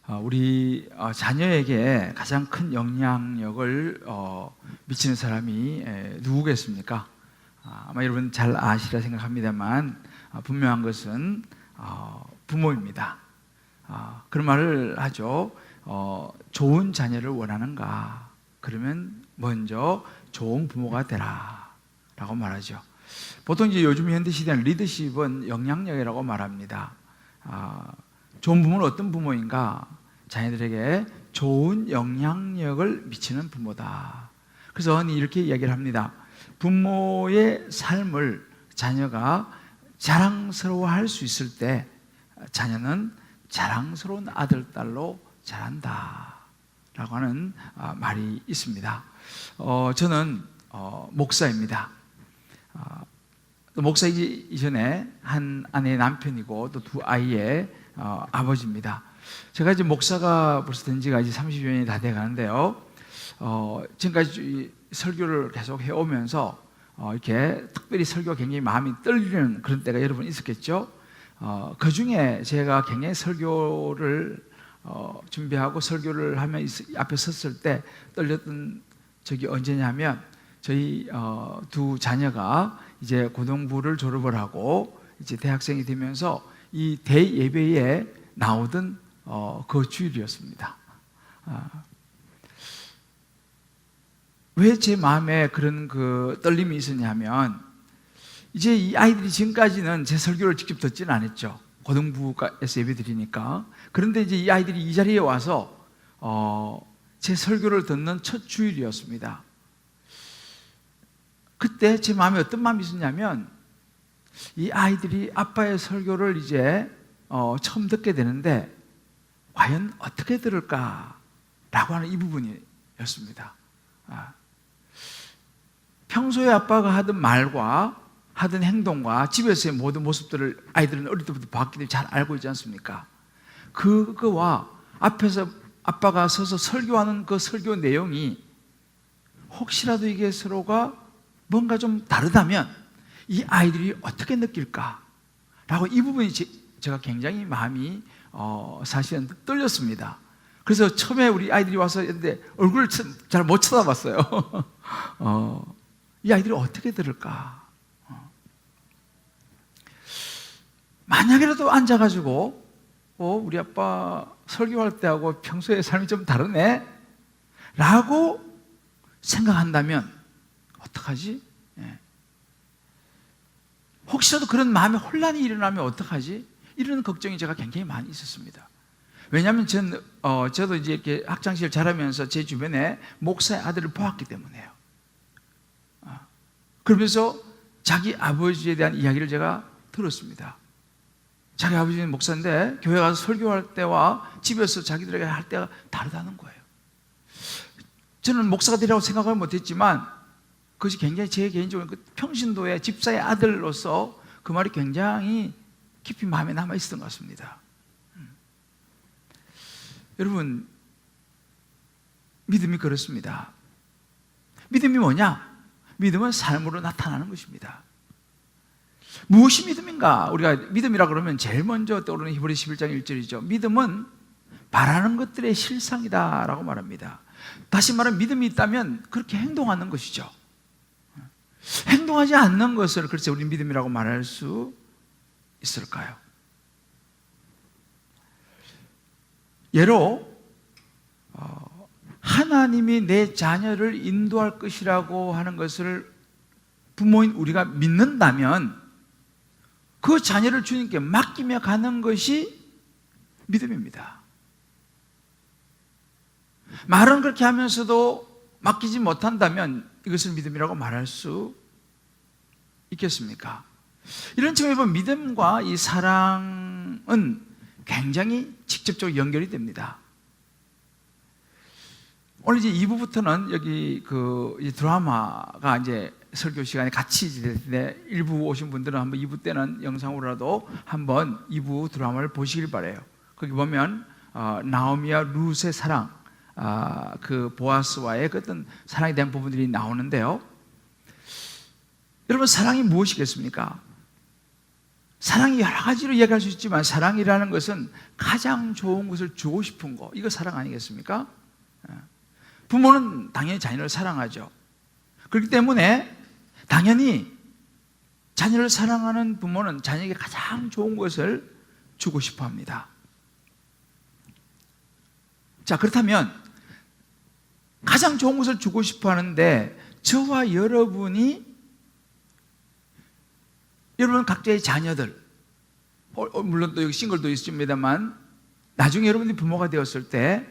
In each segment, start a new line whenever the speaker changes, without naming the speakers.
우리 자녀에게 가장 큰 영향력을 미치는 사람이 누구겠습니까? 아마 여러분 잘 아시라 생각합니다만 분명한 것은 부모입니다. 그런 말을 하죠. 좋은 자녀를 원하는가? 그러면 먼저 좋은 부모가 되라 라고 말하죠. 보통 이제 요즘 현대시대는 리더십은 영향력이라고 말합니다. 좋은 부모는 어떤 부모인가? 자녀들에게 좋은 영향력을 미치는 부모다. 그래서 이렇게 이야기를 합니다. 부모의 삶을 자녀가 자랑스러워할 수 있을 때 자녀는 자랑스러운 아들, 딸로 자란다 라고 하는 말이 있습니다. 저는 목사입니다. 목사이기 이전에 한 아내의 남편이고 또 두 아이의 아버지입니다. 제가 이제 목사가 벌써 된 지가 이제 30여 년이 다 돼 가는데요. 지금까지 설교를 계속 해오면서 이렇게 특별히 설교가 굉장히 마음이 떨리는 그런 때가 여러 번 있었겠죠. 그 중에 제가 굉장히 설교를 준비하고 설교를 하면 앞에 섰을 때 떨렸던 적이 언제냐면 저희 두 자녀가 이제 고등부를 졸업을 하고 이제 대학생이 되면서 이 대예배에 나오던 그 주일이었습니다. 왜 제 마음에 그런 그 떨림이 있었냐면 이제 이 아이들이 지금까지는 제 설교를 직접 듣지는 않았죠. 고등부에서 예배 드리니까. 그런데 이제 이 아이들이 이 자리에 와서 제 설교를 듣는 첫 주일이었습니다. 그때 제 마음에 어떤 마음이 있었냐면 이 아이들이 아빠의 설교를 이제 처음 듣게 되는데 과연 어떻게 들을까라고 하는 이 부분이었습니다. 평소에 아빠가 하던 말과 하던 행동과 집에서의 모든 모습들을 아이들은 어릴 때부터 봤기 때문에 잘 알고 있지 않습니까? 그거와 앞에서 아빠가 서서 설교하는 그 설교 내용이 혹시라도 이게 서로가 뭔가 좀 다르다면 이 아이들이 어떻게 느낄까라고 이 부분이 제가 굉장히 마음이 사실은 떨렸습니다. 그래서 처음에 우리 아이들이 와서 했는데 얼굴을 잘 못 쳐다봤어요. 이 아이들이 어떻게 들을까? 만약이라도 앉아가지고 우리 아빠 설교할 때하고 평소에 삶이 좀 다르네? 라고 생각한다면 어떡하지? 혹시라도 그런 마음에 혼란이 일어나면 어떡하지? 이런 걱정이 제가 굉장히 많이 있었습니다. 왜냐하면 저도 이제 이렇게 학창시절 자라면서 제 주변에 목사의 아들을 보았기 때문에요. 그러면서 자기 아버지에 대한 이야기를 제가 들었습니다. 자기 아버지는 목사인데 교회 가서 설교할 때와 집에서 자기들에게 할 때가 다르다는 거예요. 저는 목사가 되라고 생각을 못했지만 그것이 굉장히 제 개인적으로 평신도의 집사의 아들로서 그 말이 굉장히 깊이 마음에 남아 있었던 것 같습니다. 여러분, 믿음이 그렇습니다. 믿음이 뭐냐? 믿음은 삶으로 나타나는 것입니다. 무엇이 믿음인가? 우리가 믿음이라 그러면 제일 먼저 떠오르는 히브리 11장 1절이죠. 믿음은 바라는 것들의 실상이다 라고 말합니다. 다시 말하면 믿음이 있다면 그렇게 행동하는 것이죠. 행동하지 않는 것을 글쎄 우리 믿음이라고 말할 수 있을까요? 예로 하나님이 내 자녀를 인도할 것이라고 하는 것을 부모인 우리가 믿는다면 그 자녀를 주님께 맡기며 가는 것이 믿음입니다. 말은 그렇게 하면서도 맡기지 못한다면 이것을 믿음이라고 말할 수 있겠습니까? 이런 측면에 보면 믿음과 이 사랑은 굉장히 직접적으로 연결이 됩니다. 오늘 이제 2부부터는 여기 이제 드라마가 이제 설교 시간에 같이 되는데 1부 오신 분들은 한번 2부 때는 영상으로라도 한번 2부 드라마를 보시길 바라요. 거기 보면 나오미와 룻의 사랑, 그 보아스와의 그 어떤 사랑에 대한 부분들이 나오는데요. 여러분, 사랑이 무엇이겠습니까? 사랑이 여러 가지로 이야기할 수 있지만 사랑이라는 것은 가장 좋은 것을 주고 싶은 거, 이거 사랑 아니겠습니까? 부모는 당연히 자녀를 사랑하죠. 그렇기 때문에 당연히 자녀를 사랑하는 부모는 자녀에게 가장 좋은 것을 주고 싶어 합니다. 자, 그렇다면 가장 좋은 것을 주고 싶어 하는데 저와 여러분 각자의 자녀들, 물론 또 여기 싱글도 있습니다만 나중에 여러분이 부모가 되었을 때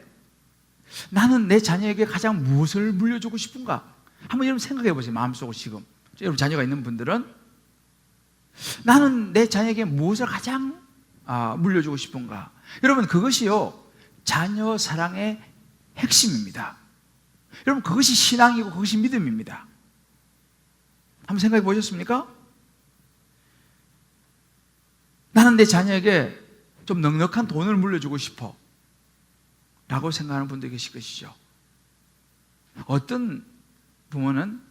나는 내 자녀에게 가장 무엇을 물려주고 싶은가? 한번 여러분 생각해 보세요. 마음속으로 지금 여러분 자녀가 있는 분들은 나는 내 자녀에게 무엇을 가장 물려주고 싶은가? 여러분 그것이요 자녀 사랑의 핵심입니다. 여러분 그것이 신앙이고 그것이 믿음입니다. 한번 생각해 보셨습니까? 나는 내 자녀에게 좀 넉넉한 돈을 물려주고 싶어 라고 생각하는 분들이 계실 것이죠. 어떤 부모는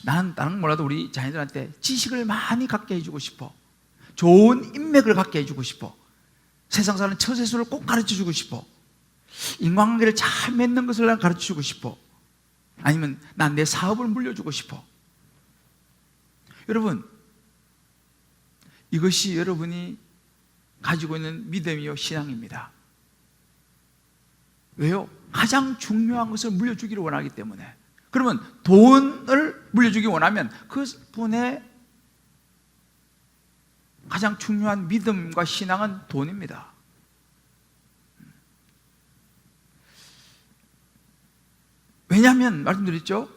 나는 다른 몰라도 우리 자녀들한테 지식을 많이 갖게 해주고 싶어, 좋은 인맥을 갖게 해주고 싶어, 세상 사는 처세술을 꼭 가르쳐주고 싶어, 인간관계를 잘 맺는 것을 난 가르쳐주고 싶어, 아니면 난 내 사업을 물려주고 싶어. 여러분 이것이 여러분이 가지고 있는 믿음이요 신앙입니다. 왜요? 가장 중요한 것을 물려주기를 원하기 때문에. 그러면 돈을 물려주기 원하면 그 분의 가장 중요한 믿음과 신앙은 돈입니다. 왜냐하면 말씀드렸죠?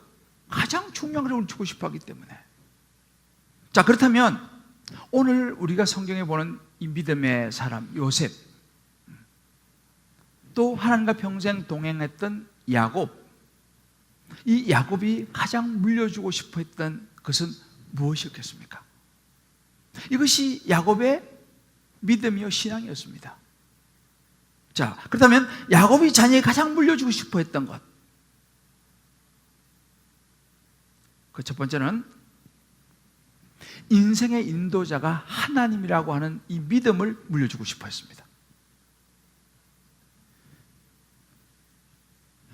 가장 중요한 것을 주고 싶어 하기 때문에. 자, 그렇다면 오늘 우리가 성경에 보는 이 믿음의 사람 요셉, 또 하나님과 평생 동행했던 야곱, 이 야곱이 가장 물려주고 싶어 했던 것은 무엇이었겠습니까? 이것이 야곱의 믿음이요 신앙이었습니다. 자, 그렇다면 야곱이 자녀에게 가장 물려주고 싶어 했던 것, 그 첫 번째는 인생의 인도자가 하나님이라고 하는 이 믿음을 물려주고 싶어 했습니다.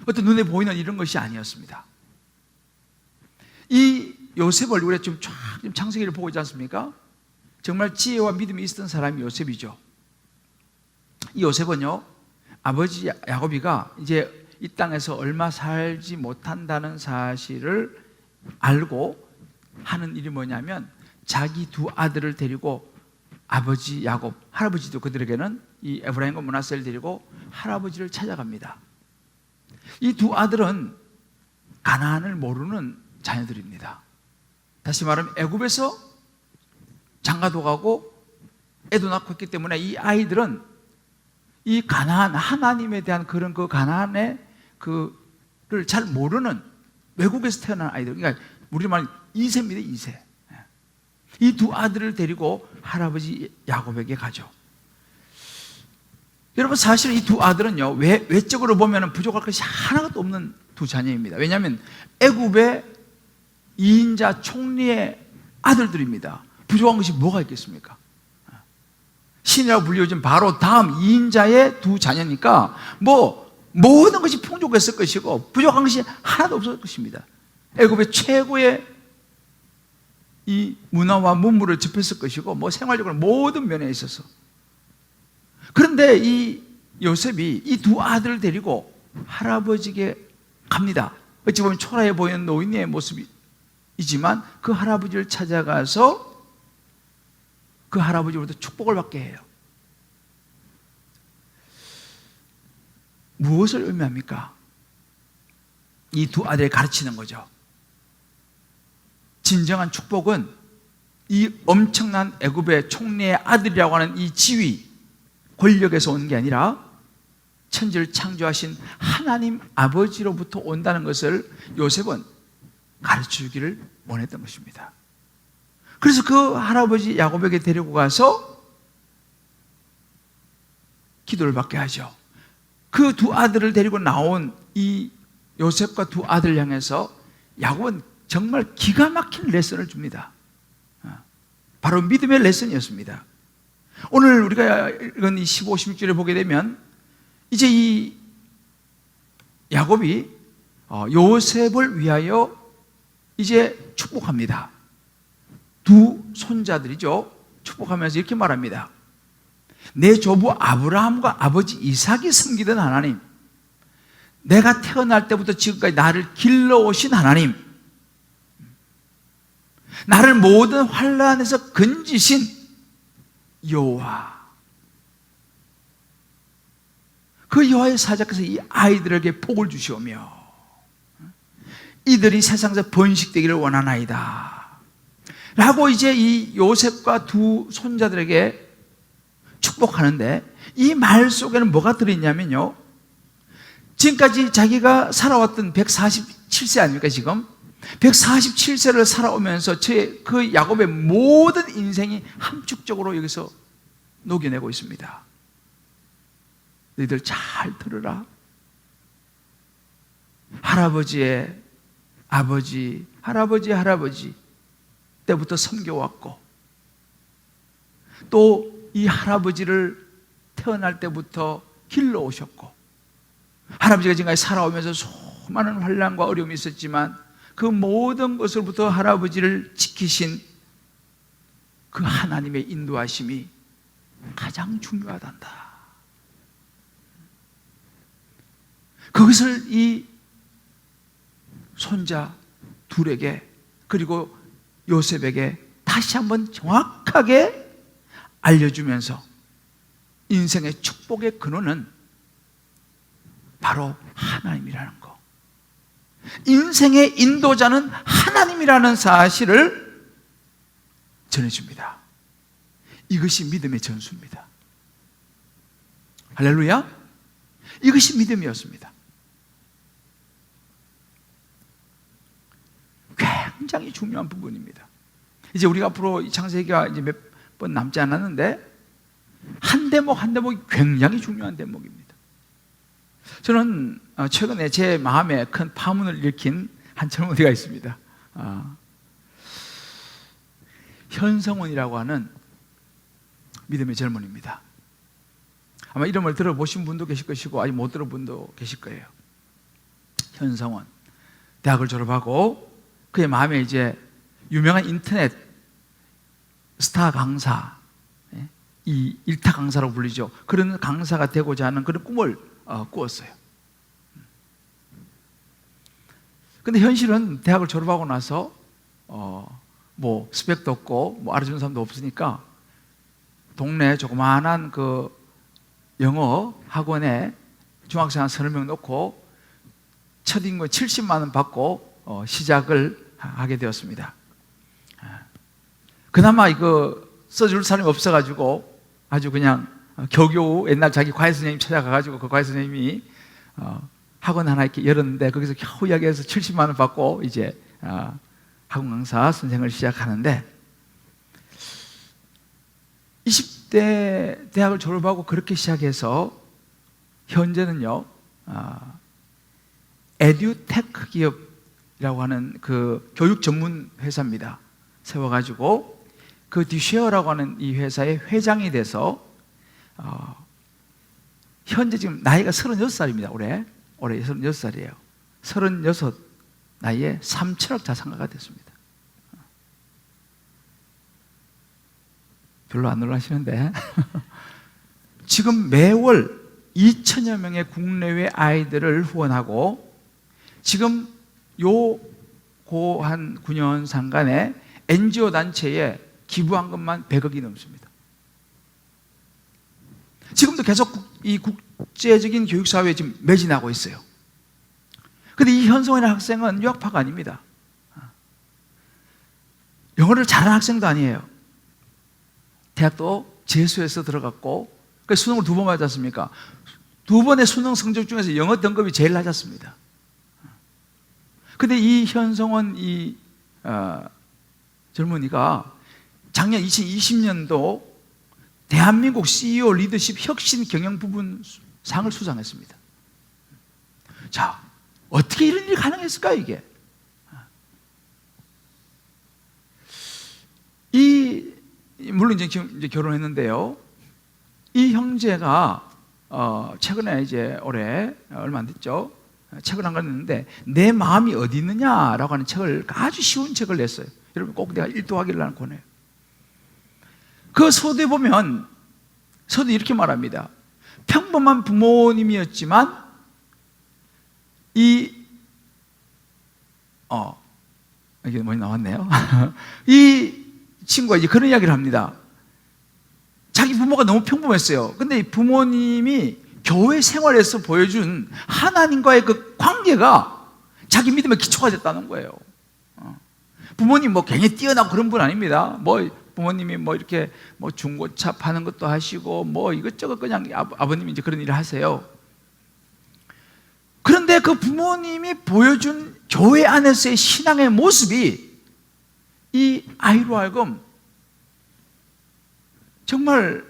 어떤 눈에 보이는 이런 것이 아니었습니다. 이 요셉을 우리가 지금 쫙 창세기를 보고 있지 않습니까? 정말 지혜와 믿음이 있었던 사람이 요셉이죠. 이 요셉은요, 아버지 야곱이가 이제 이 땅에서 얼마 살지 못한다는 사실을 알고 하는 일이 뭐냐면 자기 두 아들을 데리고 아버지 야곱, 할아버지도 그들에게는 이 에브라임과 므낫세를 데리고 할아버지를 찾아갑니다. 이 두 아들은 가나안을 모르는 자녀들입니다. 다시 말하면 애굽에서 장가도 가고 애도 낳고 했기 때문에 이 아이들은 이 가나안, 하나님에 대한 그런 그 가나안의 그를 잘 모르는 외국에서 태어난 아이들, 그러니까 우리 말 2세입니다. 2세. 이 두 아들을 데리고 할아버지 야곱에게 가죠. 여러분 사실 이 두 아들은요, 외적으로 보면 부족할 것이 하나도 없는 두 자녀입니다. 왜냐하면 애굽의 2인자 총리의 아들들입니다. 부족한 것이 뭐가 있겠습니까? 신이라고 불리워진 바로 다음 2인자의 두 자녀니까 모든 것이 풍족했을 것이고 부족한 것이 하나도 없을 것입니다. 애굽의 최고의 이 문화와 문물을 접했을 것이고 생활적으로 모든 면에 있어서. 그런데 이 요셉이 이 두 아들을 데리고 할아버지에게 갑니다. 어찌 보면 초라해 보이는 노인의 모습이지만 그 할아버지를 찾아가서 그 할아버지로부터 축복을 받게 해요. 무엇을 의미합니까? 이 두 아들을 가르치는 거죠. 진정한 축복은 이 엄청난 애굽의 총리의 아들이라고 하는 이 지위, 권력에서 오는 게 아니라 천지를 창조하신 하나님 아버지로부터 온다는 것을 요셉은 가르쳐주기를 원했던 것입니다. 그래서 그 할아버지 야곱에게 데리고 가서 기도를 받게 하죠. 그 두 아들을 데리고 나온 이 요셉과 두 아들을 향해서 야곱은 정말 기가 막힌 레슨을 줍니다. 바로 믿음의 레슨이었습니다. 오늘 우리가 읽은 이 15, 16절에 보게 되면 이제 이 야곱이 요셉을 위하여 이제 축복합니다. 두 손자들이죠. 축복하면서 이렇게 말합니다. 내 조부 아브라함과 아버지 이삭이 섬기던 하나님, 내가 태어날 때부터 지금까지 나를 길러오신 하나님, 나를 모든 환난에서 건지신 여호와, 그 여호와의 사자께서 이 아이들에게 복을 주시오며 이들이 세상에서 번식되기를 원하나이다 라고 이제 이 요셉과 두 손자들에게 축복하는데, 이 말 속에는 뭐가 들어있냐면요, 지금까지 자기가 살아왔던 147세 아닙니까? 지금 147세를 살아오면서 그 야곱의 모든 인생이 함축적으로 여기서 녹여내고 있습니다. 너희들 잘 들으라. 할아버지의 아버지, 할아버지 때부터 섬겨왔고, 또 이 할아버지를 태어날 때부터 길러오셨고, 할아버지가 지금까지 살아오면서 수많은 환난과 어려움이 있었지만 그 모든 것으로부터 할아버지를 지키신 그 하나님의 인도하심이 가장 중요하단다. 그것을 이 손자 둘에게, 그리고 요셉에게 다시 한번 정확하게 알려주면서 인생의 축복의 근원은 바로 하나님이라는 것, 인생의 인도자는 하나님이라는 사실을 전해줍니다. 이것이 믿음의 전수입니다. 할렐루야. 이것이 믿음이었습니다. 굉장히 중요한 부분입니다. 이제 우리가 앞으로 이 창세기가 이제 몇 번 남지 않았는데, 한 대목 한 대목이 굉장히 중요한 대목입니다. 저는 최근에 제 마음에 큰 파문을 일으킨 한 젊은이가 있습니다. 현성원이라고 하는 믿음의 젊은이입니다. 아마 이름을 들어보신 분도 계실 것이고 아직 못 들어본 분도 계실 거예요. 현성원, 대학을 졸업하고 그의 마음에 이제 유명한 인터넷 스타 강사, 이 일타 강사라고 불리죠. 그런 강사가 되고자 하는 그런 꿈을 꾸었어요. 근데 현실은 대학을 졸업하고 나서 뭐 스펙도 없고 뭐 알아주는 사람도 없으니까 동네 조그마한 그 영어 학원에 중학생 한 30명 놓고 첫 인건 70만 원 받고 시작을 하게 되었습니다. 그나마 이거 써줄 사람이 없어가지고 아주 그냥 겨우겨우 옛날 자기 과외 선생님 찾아가가지고 그 과외 선생님이 학원 하나 이렇게 열었는데 거기서 겨우 이야기해서 70만 원 받고 이제 학원 강사 선생을 시작하는데, 20대 대학을 졸업하고 그렇게 시작해서 현재는요 에듀테크 기업이라고 하는 그 교육 전문 회사입니다. 세워가지고 그 디쉐어라고 하는 이 회사의 회장이 돼서 현재 지금 나이가 36살입니다. 올해 36살이에요. 36 나이에 3천억 자산가가 됐습니다. 별로 안 놀라시는데 지금 매월 2천여 명의 국내외 아이들을 후원하고, 지금 요 한 9년 상간에 NGO 단체에 기부한 것만 100억이 넘습니다. 지금도 계속 이 국제적인 교육사회에 지금 매진하고 있어요. 그런데 이 현성원이라는 학생은 유학파가 아닙니다. 영어를 잘하는 학생도 아니에요. 대학도 재수해서 들어갔고, 수능을 2번 맞지 않습니까? 2번의 수능 성적 중에서 영어 등급이 제일 낮았습니다. 그런데 이 현성원 젊은이가 작년 2020년도 대한민국 CEO 리더십 혁신 경영 부분 상을 수상했습니다. 자, 어떻게 이런 일이 가능했을까요, 이게? 물론 이제 결혼했는데요. 이 형제가 최근에 이제 올해 얼마 안 됐죠. 책을 한 권 냈는데 내 마음이 어디 있느냐라고 하는 책을 아주 쉬운 책을 냈어요. 여러분 꼭 내가 일도하기를 나는 권해요. 그 서두에 보면 서두 이렇게 말합니다. 평범한 부모님이었지만 이게 뭐니 나왔네요. 이 친구가 이제 그런 이야기를 합니다. 자기 부모가 너무 평범했어요. 근데 부모님이 교회 생활에서 보여준 하나님과의 그 관계가 자기 믿음의 기초가 됐다는 거예요. 부모님 뭐 굉장히 뛰어나고 그런 분 아닙니다. 뭐 부모님이 뭐 이렇게 뭐 중고차 파는 것도 하시고 뭐 이것저것 그냥 아버님이 이제 그런 일을 하세요. 그런데 그 부모님이 보여준 교회 안에서의 신앙의 모습이 이 아이로 하여금 정말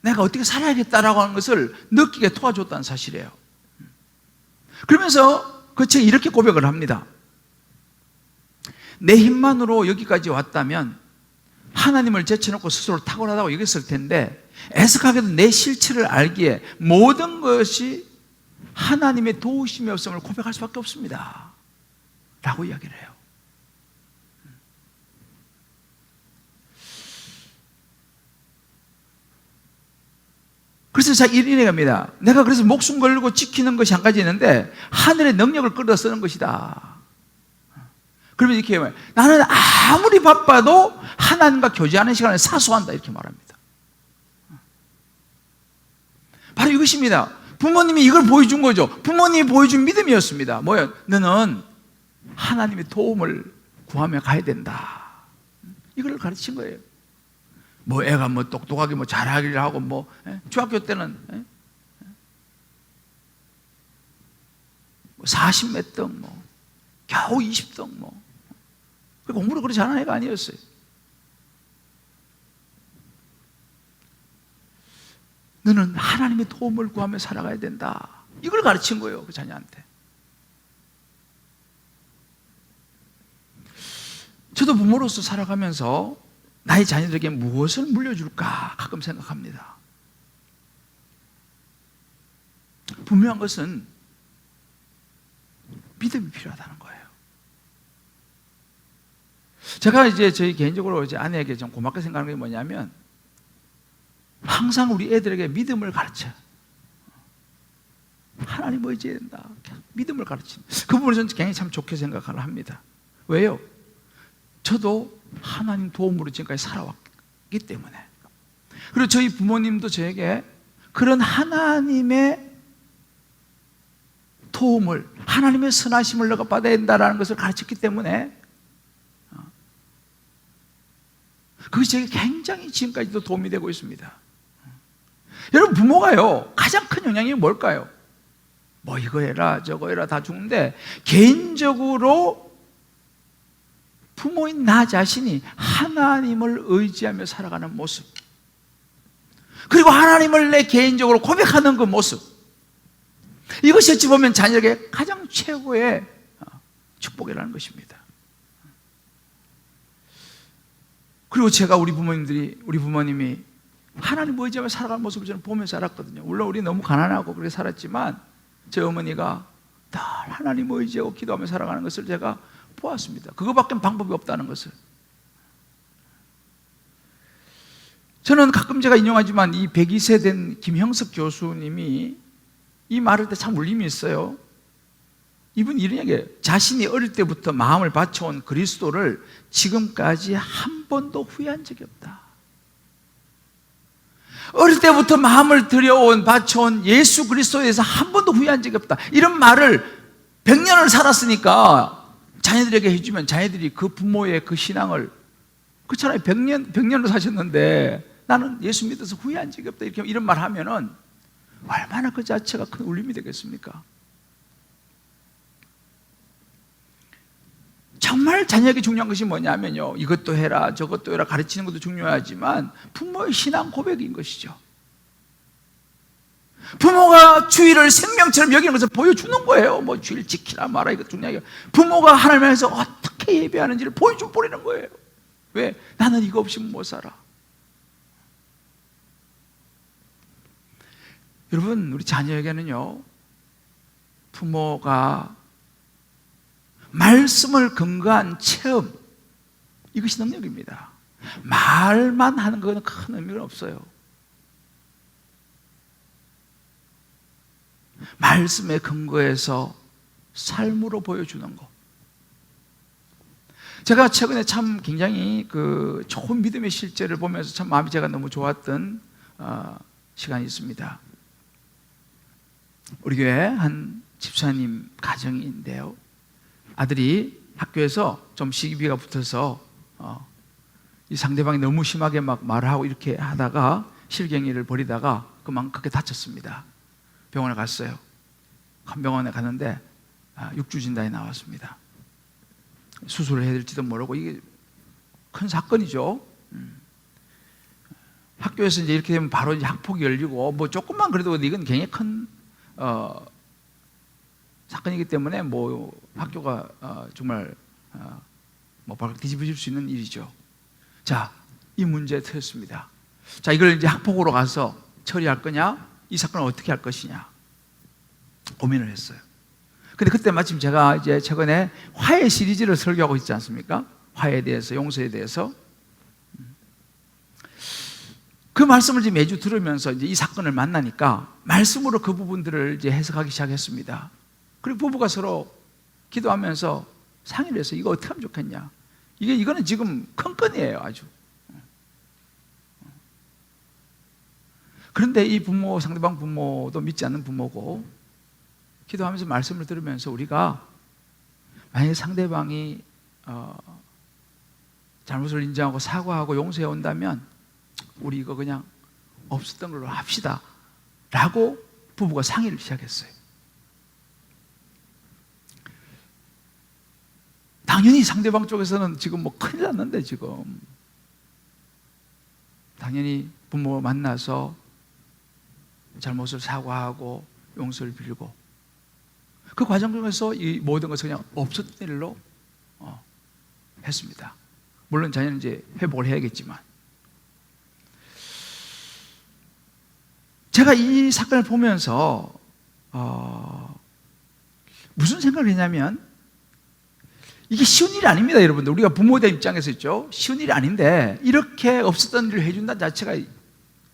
내가 어떻게 살아야겠다라고 하는 것을 느끼게 도와줬다는 사실이에요. 그러면서 그 책에 이렇게 고백을 합니다. 내 힘만으로 여기까지 왔다면 하나님을 제쳐놓고 스스로 탁월하다고 여겼을 텐데 애석하게도 내 실체를 알기에 모든 것이 하나님의 도우심이 없음을 고백할 수밖에 없습니다 라고 이야기를 해요. 그래서 자 이런 얘기합니다. 내가 그래서 목숨 걸고 지키는 것이 한 가지 있는데 하늘의 능력을 끌어 쓰는 것이다. 그러면 이렇게 말해요. 나는 아무리 바빠도 하나님과 교제하는 시간을 사수한다 이렇게 말합니다. 바로 이것입니다. 부모님이 이걸 보여준 거죠. 부모님이 보여준 믿음이었습니다. 뭐예요? 너는 하나님의 도움을 구하며 가야 된다. 이걸 가르친 거예요. 뭐 애가 뭐 똑똑하게 뭐 잘하기를 하고 뭐 중학교 때는 40 몇 등 뭐 겨우 20등 뭐 공부를 그렇게 잘하는 애가 아니었어요. 너는 하나님의 도움을 구하며 살아가야 된다. 이걸 가르친 거예요, 그 자녀한테. 저도 부모로서 살아가면서 나의 자녀들에게 무엇을 물려줄까 가끔 생각합니다. 분명한 것은 믿음이 필요하다는 거예요. 제가 이제 저희 개인적으로 이제 아내에게 좀 고맙게 생각하는 게 뭐냐면 항상 우리 애들에게 믿음을 가르쳐. 하나님 의지해야 된다. 믿음을 가르칩니다. 그 부분을 저는 굉장히 참 좋게 생각을 합니다. 왜요? 저도 하나님 도움으로 지금까지 살아왔기 때문에. 그리고 저희 부모님도 저에게 그런 하나님의 도움을, 하나님의 선하심을 내가 받아야 된다는 것을 가르쳤기 때문에 그것이 제게 굉장히 지금까지도 도움이 되고 있습니다. 여러분, 부모가요 가장 큰 영향이 뭘까요? 뭐 이거 해라 저거 해라 다 주는데 개인적으로 부모인 나 자신이 하나님을 의지하며 살아가는 모습, 그리고 하나님을 내 개인적으로 고백하는 그 모습, 이것이 어찌 보면 자녀에게 가장 최고의 축복이라는 것입니다. 그리고 제가 우리 부모님이 하나님 의지하며 살아가는 모습을 저는 보면서 살았거든요. 물론 우리 너무 가난하고 그렇게 살았지만 제 어머니가 늘 하나님 의지하고 기도하며 살아가는 것을 제가 보았습니다. 그거밖에 방법이 없다는 것을. 저는 가끔 제가 인용하지만 이 102세 된 김형석 교수님이 이 말할 때 참 울림이 있어요. 이분이 이런 얘기예요. 자신이 어릴 때부터 마음을 바쳐온 그리스도를 지금까지 한 번도 후회한 적이 없다. 어릴 때부터 마음을 들여온, 바쳐온 예수 그리스도에 대해서 한 번도 후회한 적이 없다. 이런 말을 100년을 살았으니까 자녀들에게 해주면 자녀들이 그 부모의 그 신앙을, 그렇잖아요. 100년을 사셨는데 나는 예수 믿어서 후회한 적이 없다. 이런 말 하면은 얼마나 그 자체가 큰 울림이 되겠습니까? 정말 자녀에게 중요한 것이 뭐냐면요, 이것도 해라 저것도 해라 가르치는 것도 중요하지만 부모의 신앙 고백인 것이죠. 부모가 주일을 생명처럼 여기는 것을 보여주는 거예요. 뭐 주일 지키라 마라 이것 중요해요. 부모가 하나님 안에서 어떻게 예배하는지를 보여주는 거예요. 왜? 나는 이거 없이 못 살아. 여러분, 우리 자녀에게는요, 부모가 말씀을 근거한 체험, 이것이 능력입니다. 말만 하는 것은 큰 의미가 없어요. 말씀에 근거해서 삶으로 보여주는 것. 제가 최근에 참 굉장히 좋은 믿음의 실제를 보면서 참 마음이 제가 너무 좋았던 시간이 있습니다. 우리 교회 한 집사님 가정인데요, 아들이 학교에서 좀 시기비가 붙어서 이 상대방이 너무 심하게 막 말을 하고 이렇게 하다가 실갱이를 벌이다가 그만 그렇게 다쳤습니다. 병원에 갔어요. 큰 병원에 갔는데 6주 진단이 나왔습니다. 수술을 해야 될지도 모르고, 이게 큰 사건이죠. 학교에서 이제 이렇게 되면 바로 이제 학폭이 열리고, 뭐 조금만 그래도 이건 굉장히 큰 사건이기 때문에 뭐 학교가 정말 뭐 발칵 뒤집어질 수 있는 일이죠. 자, 이 문제에 터졌습니다. 자, 이걸 이제 학폭으로 가서 처리할 거냐, 이 사건을 어떻게 할 것이냐 고민을 했어요. 근데 그때 마침 제가 이제 최근에 화해 시리즈를 설교하고 있지 않습니까? 화해에 대해서, 용서에 대해서. 그 말씀을 이제 매주 들으면서 이제 이 사건을 만나니까 말씀으로 그 부분들을 이제 해석하기 시작했습니다. 그리고 부부가 서로 기도하면서 상의를 해서 이거 어떻게 하면 좋겠냐. 이거는 지금 큰 건이에요, 아주. 그런데 이 부모, 상대방 부모도 믿지 않는 부모고, 기도하면서 말씀을 들으면서 우리가 만약에 상대방이 잘못을 인정하고 사과하고 용서해 온다면 우리 이거 그냥 없었던 걸로 합시다 라고 부부가 상의를 시작했어요. 당연히 상대방 쪽에서는 지금 뭐 큰일 났는데, 지금 당연히 부모 만나서 잘못을 사과하고 용서를 빌고, 그 과정 중에서 이 모든 것을 그냥 없었던 일로 했습니다. 물론 자녀는 이제 회복을 해야겠지만, 제가 이 사건을 보면서 무슨 생각을 했냐면, 이게 쉬운 일이 아닙니다, 여러분들. 우리가 부모된 입장에서 있죠. 쉬운 일이 아닌데 이렇게 없었던 일을 해준다는 자체가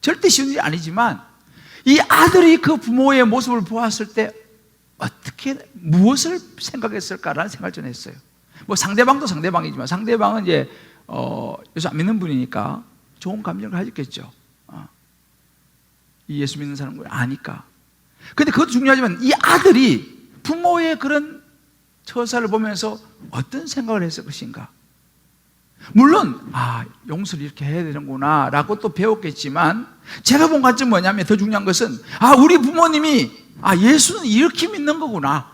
절대 쉬운 일이 아니지만, 이 아들이 그 부모의 모습을 보았을 때 어떻게, 무엇을 생각했을까라는 생각을 좀 했어요. 뭐 상대방도 상대방이지만, 상대방은 이제 예수 안 믿는 분이니까 좋은 감정을 가졌겠죠. 이 예수 믿는 사람을 아니까. 근데 그것도 중요하지만, 이 아들이 부모의 그런 처사를 보면서 어떤 생각을 했을 것인가. 물론 용서를 이렇게 해야 되는구나 라고 또 배웠겠지만, 제가 본 관점은 뭐냐면, 더 중요한 것은 우리 부모님이 예수는 이렇게 믿는 거구나,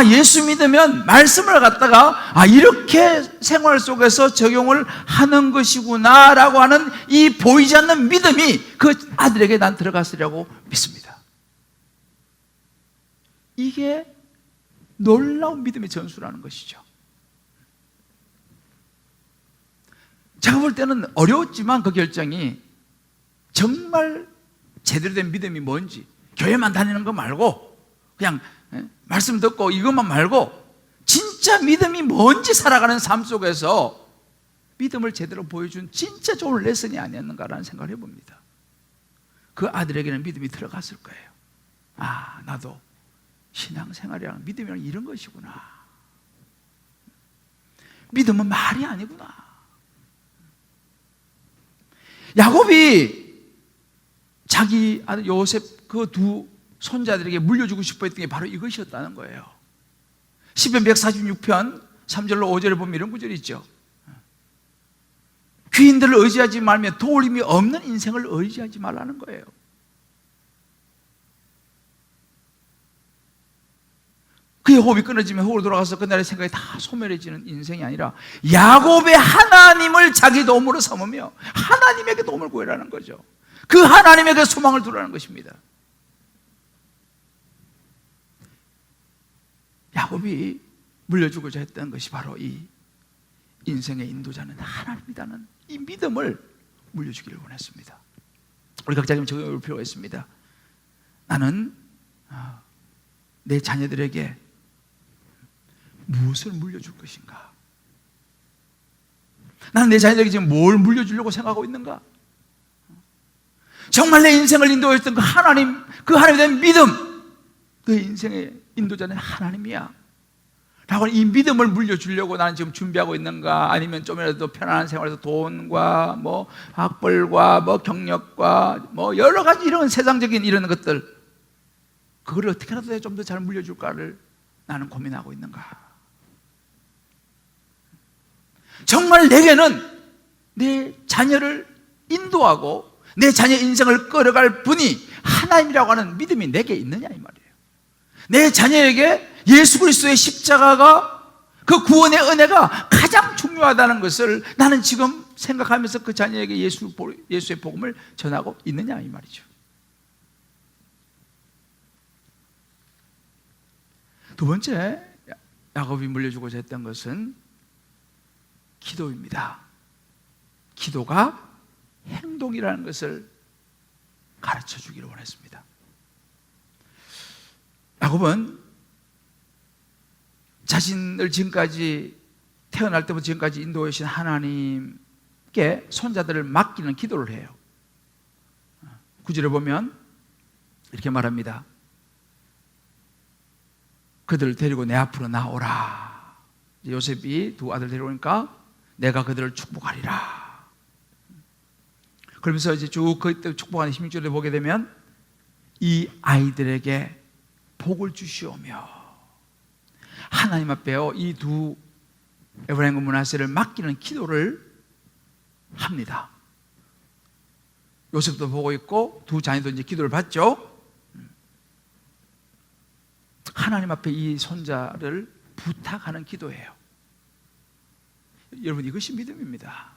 예수 믿으면 말씀을 갖다가 이렇게 생활 속에서 적용을 하는 것이구나 라고 하는 이 보이지 않는 믿음이 그 아들에게 난 들어갔으리라고 믿습니다. 이게 놀라운 믿음의 전수라는 것이죠. 제가 볼 때는 어려웠지만 그 결정이 정말 제대로 된 믿음이 뭔지, 교회만 다니는 거 말고 그냥 말씀 듣고 이것만 말고 진짜 믿음이 뭔지 살아가는 삶 속에서 믿음을 제대로 보여준 진짜 좋은 레슨이 아니었는가라는 생각을 해봅니다. 그 아들에게는 믿음이 들어갔을 거예요. 나도 신앙생활이라는 믿음이란 이런 것이구나. 믿음은 말이 아니구나. 야곱이 자기 아들 요셉 그 두 손자들에게 물려주고 싶어 했던 게 바로 이것이었다는 거예요. 시편 146편 3절로 5절에 보면 이런 구절이 있죠. 귀인들을 의지하지 말며 도울림이 없는 인생을 의지하지 말라는 거예요. 그의 호흡이 끊어지면 흙으로 돌아가서 그날의 생각이 다 소멸해지는 인생이 아니라, 야곱의 하나님을 자기 도움으로 삼으며 하나님에게 도움을 구하라는 거죠. 그 하나님에게 소망을 두라는 것입니다. 야곱이 물려주고자 했던 것이 바로 이 인생의 인도자는 하나님이라는 이 믿음을 물려주기를 원했습니다. 우리 각자 좀 적용해 볼 필요가 있습니다. 나는 내 자녀들에게 무엇을 물려줄 것인가? 나는 내 자녀들에게 지금 뭘 물려주려고 생각하고 있는가? 정말 내 인생을 인도했던 그 하나님에 대한 믿음, 그 인생의 인도자는 하나님이야 라고 이 믿음을 물려주려고 나는 지금 준비하고 있는가? 아니면 좀이라도 편안한 생활에서 돈과 뭐 학벌과 뭐 경력과 뭐 여러 가지 이런 세상적인 이런 것들, 그걸 어떻게라도 좀 더 잘 물려줄까를 나는 고민하고 있는가? 정말 내게는 내 자녀를 인도하고 내 자녀 인생을 끌어갈 분이 하나님이라고 하는 믿음이 내게 있느냐 이 말이에요. 내 자녀에게 예수 그리스도의 십자가가, 그 구원의 은혜가 가장 중요하다는 것을 나는 지금 생각하면서 그 자녀에게 예수의 복음을 전하고 있느냐 이 말이죠. 두 번째, 야곱이 물려주고자 했던 것은 기도입니다. 기도가 행동이라는 것을 가르쳐 주기를 원했습니다. 야곱은 자신을 지금까지 태어날 때부터 지금까지 인도해 주신 하나님께 손자들을 맡기는 기도를 해요. 9절에 보면 이렇게 말합니다. 그들을 데리고 내 앞으로 나오라. 요셉이 두 아들 데려오니까 내가 그들을 축복하리라. 그러면서 이제 쭉 그때 축복하는 16절에 보게 되면 이 아이들에게 복을 주시오며, 하나님 앞에요 이 두 에브라임과 므낫세를 맡기는 기도를 합니다. 요셉도 보고 있고 두 자녀도 이제 기도를 받죠. 하나님 앞에 이 손자를 부탁하는 기도예요. 여러분, 이것이 믿음입니다.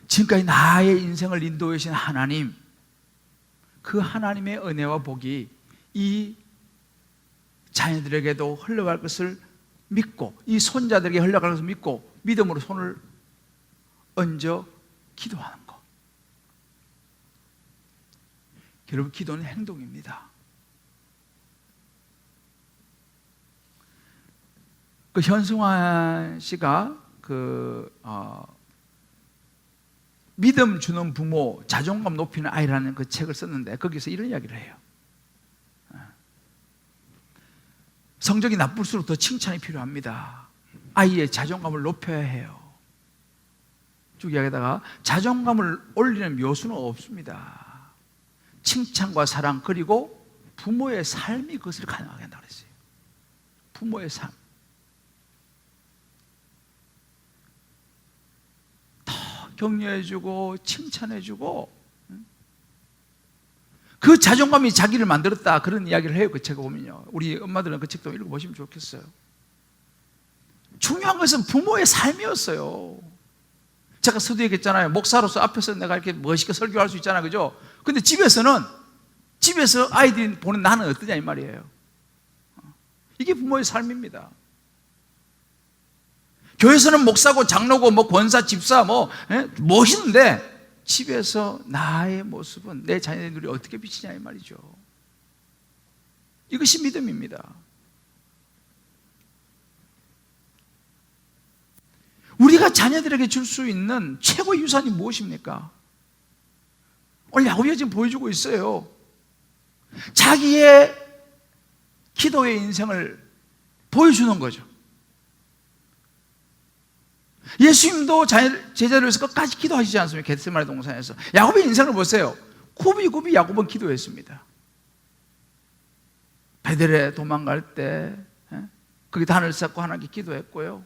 지금까지 나의 인생을 인도해 주신 하나님, 그 하나님의 은혜와 복이 이 자녀들에게도 흘러갈 것을 믿고, 이 손자들에게 흘러갈 것을 믿고 믿음으로 손을 얹어 기도하는 것. 여러분, 기도는 행동입니다. 그 현승환 씨가 믿음 주는 부모, 자존감 높이는 아이라는 그 책을 썼는데 거기서 이런 이야기를 해요. 성적이 나쁠수록 더 칭찬이 필요합니다. 아이의 자존감을 높여야 해요. 쭉 이야기하다가 자존감을 올리는 묘수는 없습니다. 칭찬과 사랑, 그리고 부모의 삶이 그것을 가능하게 한다고 그랬어요. 부모의 삶. 격려해주고 칭찬해주고, 그 자존감이 자기를 만들었다, 그런 이야기를 해요. 그 책을 보면요, 우리 엄마들은 그 책도 읽어보시면 좋겠어요. 중요한 것은 부모의 삶이었어요. 제가 서두에 얘기했잖아요. 목사로서 앞에서 내가 이렇게 멋있게 설교할 수 있잖아요, 그죠? 근데 집에서 아이들이 보는 나는 어떠냐 이 말이에요. 이게 부모의 삶입니다. 교회에서는 목사고 장로고 뭐 권사, 집사 멋있는데 집에서 나의 모습은 내 자녀들이 어떻게 비치냐 이 말이죠. 이것이 믿음입니다. 우리가 자녀들에게 줄 수 있는 최고의 유산이 무엇입니까? 오늘 야곱이 지금 보여주고 있어요. 자기의 기도의 인생을 보여주는 거죠. 예수님도 제자를 위해서 끝까지 기도하시지 않습니까? 겟세마네 동산에서. 야곱의 인생을 보세요. 굽이굽이 야곱은 기도했습니다. 베델에 도망갈 때 거기 단을 쌓고 하나님께 기도했고요.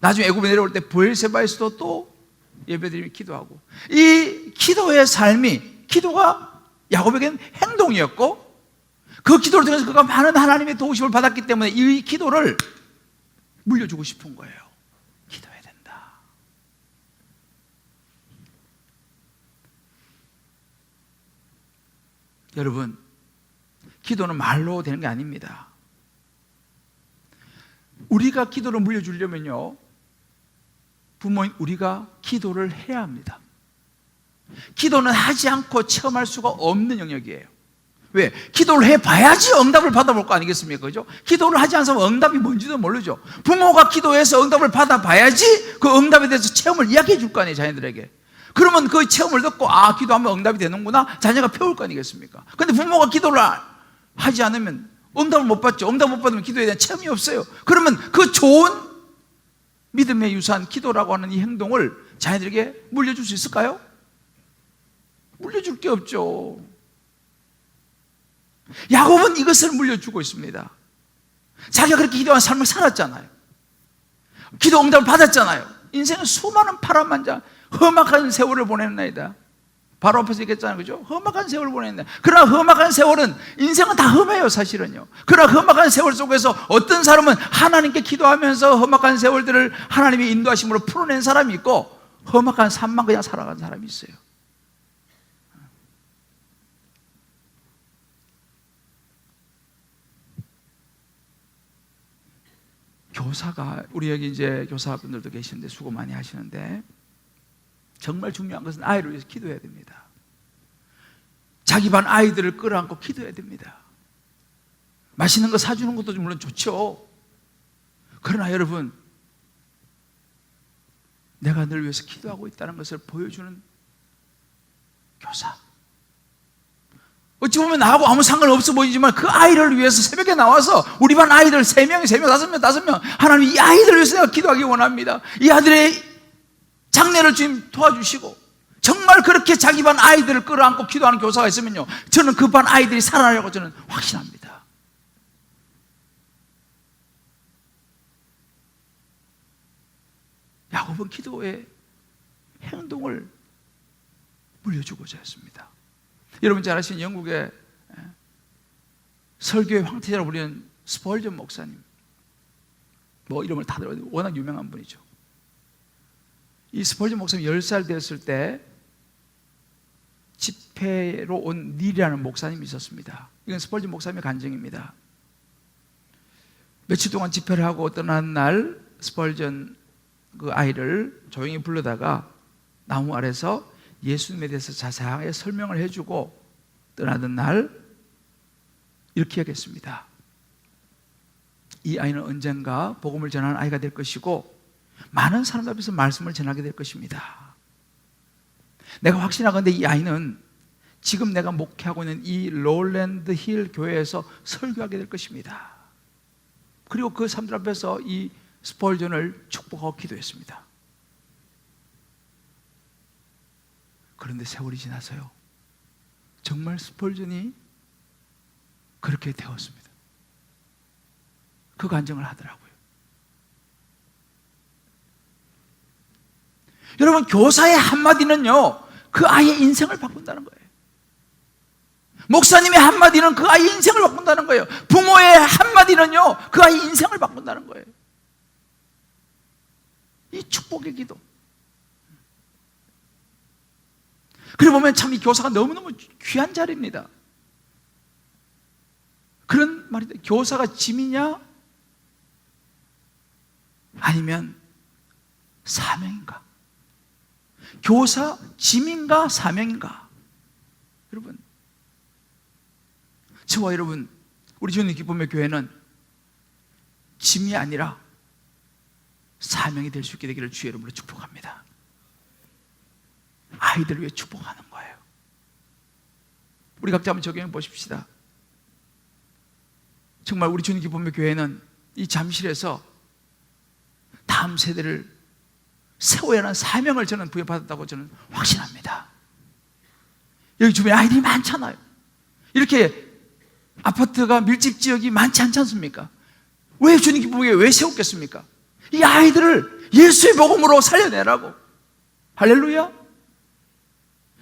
나중에 애굽에 내려올 때 브엘세바에서도 또 예배드리며 기도하고, 이 기도의 삶이, 기도가 야곱에게는 행동이었고, 그 기도를 통해서 그가 많은 하나님의 도우심을 받았기 때문에 이 기도를 물려주고 싶은 거예요. 기도해야 된다. 여러분, 기도는 말로 되는 게 아닙니다. 우리가 기도를 물려주려면요, 부모인 우리가 기도를 해야 합니다. 기도는 하지 않고 체험할 수가 없는 영역이에요. 왜? 기도를 해봐야지 응답을 받아볼 거 아니겠습니까? 그죠? 기도를 하지 않으면 응답이 뭔지도 모르죠. 부모가 기도해서 응답을 받아봐야지 그 응답에 대해서 체험을 이야기해 줄 거 아니에요, 자녀들에게. 그러면 그 체험을 듣고, 아, 기도하면 응답이 되는구나, 자녀가 배울 거 아니겠습니까? 근데 부모가 기도를 하지 않으면 응답을 못 받죠. 응답 못 받으면 기도에 대한 체험이 없어요. 그러면 그 좋은 믿음의 유산, 기도라고 하는 이 행동을 자녀들에게 물려줄 수 있을까요? 물려줄 게 없죠. 야곱은 이것을 물려주고 있습니다. 자기가 그렇게 기도한 삶을 살았잖아요. 기도 응답을 받았잖아요. 인생은 수많은 파란만장 험악한 세월을 보냈나이다. 바로 앞에서 얘기했잖아요, 그죠? 험악한 세월을 보냈네. 그러나 험악한 세월은, 인생은 다 험해요, 사실은요. 그러나 험악한 세월 속에서 어떤 사람은 하나님께 기도하면서 험악한 세월들을 하나님의 인도하심으로 풀어낸 사람이 있고, 험악한 삶만 그냥 살아간 사람이 있어요. 교사가, 우리 여기 이제 교사분들도 계시는데 수고 많이 하시는데, 정말 중요한 것은 아이를 위해서 기도해야 됩니다. 자기 반 아이들을 끌어안고 기도해야 됩니다. 맛있는 거 사주는 것도 물론 좋죠. 그러나 여러분, 내가 늘 위해서 기도하고 있다는 것을 보여주는 교사. 어찌 보면 나하고 아무 상관없어 보이지만 그 아이를 위해서 새벽에 나와서 우리 반 아이들 3명, 3명, 5명, 5명, 하나님 이 아이들을 위해서 내가 기도하기 원합니다. 이 아들의 장래를 주님 도와주시고, 정말 그렇게 자기 반 아이들을 끌어안고 기도하는 교사가 있으면요, 저는 그 반 아이들이 살아나려고 저는 확신합니다. 야곱은 기도의 행동을 물려주고자 했습니다. 여러분 잘 아시는 영국의 설교의 황태자로 불리는 스펄전 목사님, 뭐 이름을 다 들어도 워낙 유명한 분이죠. 이 스펄전 목사님 10살 되었을 때 집회로 온 닐이라는 목사님이 있었습니다. 이건 스펄전 목사님의 간증입니다. 며칠 동안 집회를 하고 떠난 날 스펄전 그 아이를 조용히 불러다가 나무 아래서 예수님에 대해서 자세하게 설명을 해주고 떠나던 날 이렇게 하겠습니다. 이 아이는 언젠가 복음을 전하는 아이가 될 것이고 많은 사람들 앞에서 말씀을 전하게 될 것입니다. 내가 확신하건대 이 아이는 지금 내가 목회하고 있는 이 롤랜드 힐 교회에서 설교하게 될 것입니다. 그리고 그 사람들 앞에서 이 스펄전을 축복하고 기도했습니다. 그런데 세월이 지나서요, 정말 스펄전이 그렇게 되었습니다. 그 간증을 하더라고요. 여러분, 교사의 한마디는요, 그 아이의 인생을 바꾼다는 거예요. 목사님의 한마디는 그 아이의 인생을 바꾼다는 거예요. 부모의 한마디는요, 그 아이의 인생을 바꾼다는 거예요. 이 축복의 기도. 그래 보면 참 이 교사가 너무너무 귀한 자리입니다. 그런 말인데, 교사가 짐이냐 아니면 사명인가? 교사 짐인가 사명인가? 여러분, 저와 여러분, 우리 주님 기쁨의 교회는 짐이 아니라 사명이 될 수 있게 되기를 주의 이름으로 축복합니다. 아이들을 위해 축복하는 거예요. 우리 각자 한번 적용해 보십시다. 정말 우리 주님 기쁨의 교회는 이 잠실에서 다음 세대를 세워야 하는 사명을 저는 부여받았다고 저는 확신합니다. 여기 주변에 아이들이 많잖아요. 이렇게 아파트가 밀집 지역이 많지 않지 않습니까? 왜 주님 기쁨의 교회 왜 세웠겠습니까? 이 아이들을 예수의 복음으로 살려내라고, 할렐루야,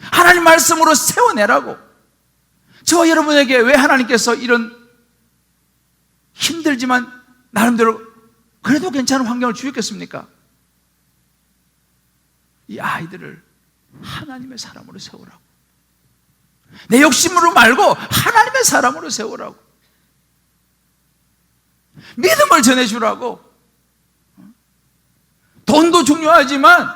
하나님 말씀으로 세워내라고. 저와 여러분에게 왜 하나님께서 이런 힘들지만 나름대로 그래도 괜찮은 환경을 주셨겠습니까? 이 아이들을 하나님의 사람으로 세우라고, 내 욕심으로 말고 하나님의 사람으로 세우라고, 믿음을 전해주라고. 돈도 중요하지만,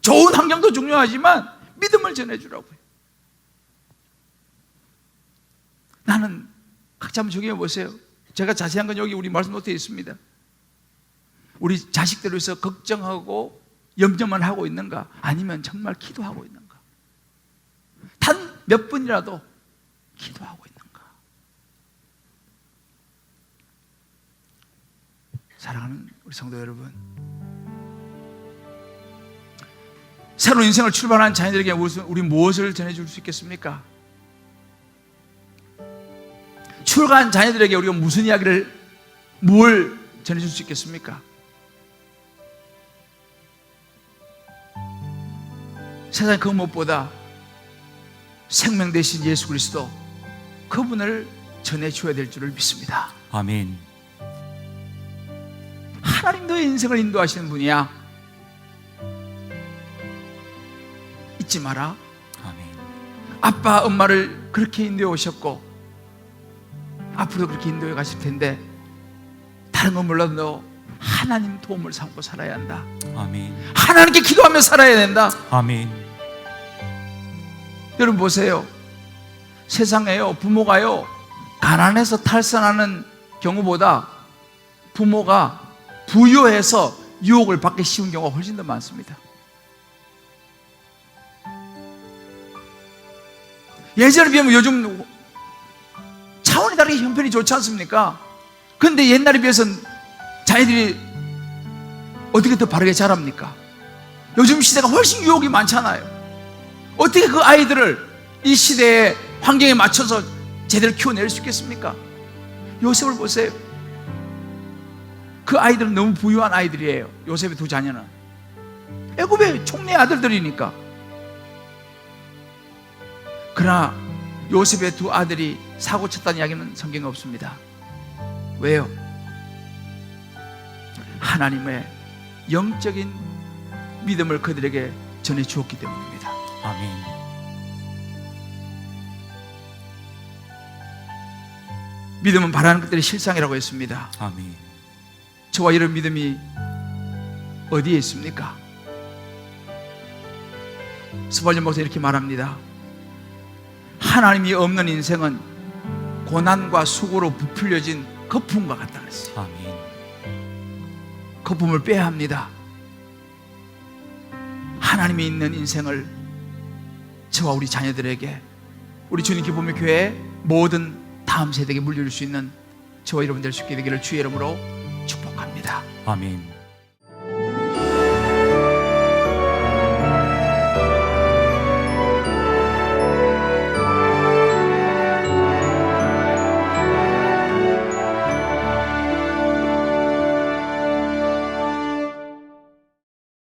좋은 환경도 중요하지만 믿음을 전해주라고요. 나는 각자 한번 적용해 보세요. 제가 자세한 건 여기 우리 말씀 노트에 있습니다. 우리 자식들을 위해서 걱정하고 염려만 하고 있는가? 아니면 정말 기도하고 있는가? 단 몇 분이라도 기도하고 있는가? 사랑하는 우리 성도 여러분, 새로운 인생을 출발한 자녀들에게 우리 무엇을 전해줄 수 있겠습니까? 출가한 자녀들에게 우리가 무슨 이야기를, 뭘 전해줄 수 있겠습니까? 세상 그 무엇보다 생명 되신 예수 그리스도, 그분을 전해줘야 될 줄을 믿습니다.
아멘.
하나님 너의 인생을 인도하시는 분이야. 잊지 마라.
아멘.
아빠 엄마를 그렇게 인도해 오셨고 앞으로 그렇게 인도해 가실 텐데, 다른 건 몰라도 너 하나님 도움을 삼고 살아야 한다.
아멘.
하나님께 기도하며 살아야 된다.
아멘.
여러분 보세요. 세상에요, 부모가요, 가난해서 탈선하는 경우보다 부모가 부유해서 유혹을 받기 쉬운 경우가 훨씬 더 많습니다. 예전에 비하면 요즘 차원이 다르게 형편이 좋지 않습니까? 그런데 옛날에 비해서는 자녀들이 어떻게 더 바르게 자랍니까? 요즘 시대가 훨씬 유혹이 많잖아요. 어떻게 그 아이들을 이 시대의 환경에 맞춰서 제대로 키워낼 수 있겠습니까? 요셉을 보세요. 그 아이들은 너무 부유한 아이들이에요. 요셉의 두 자녀는 애굽의 총리의 아들들이니까. 그러나 요셉의 두 아들이 사고 쳤다는 이야기는 성경에 없습니다. 왜요? 하나님의 영적인 믿음을 그들에게 전해 주었기 때문입니다.
아멘.
믿음은 바라는 것들의 실상이라고 했습니다.
아멘.
저와 이런 믿음이 어디에 있습니까? 스발전 목사 이렇게 말합니다. 하나님이 없는 인생은 고난과 수고로 부풀려진 거품과 같다 그랬어요.
아멘.
거품을 빼야 합니다. 하나님이 있는 인생을 저와 우리 자녀들에게, 우리 주님 기쁨의 교회 모든 다음 세대에게 물려줄 수 있는 저와 여러분 될 수 있게 되기를 주의 이름으로 축복합니다.
아멘.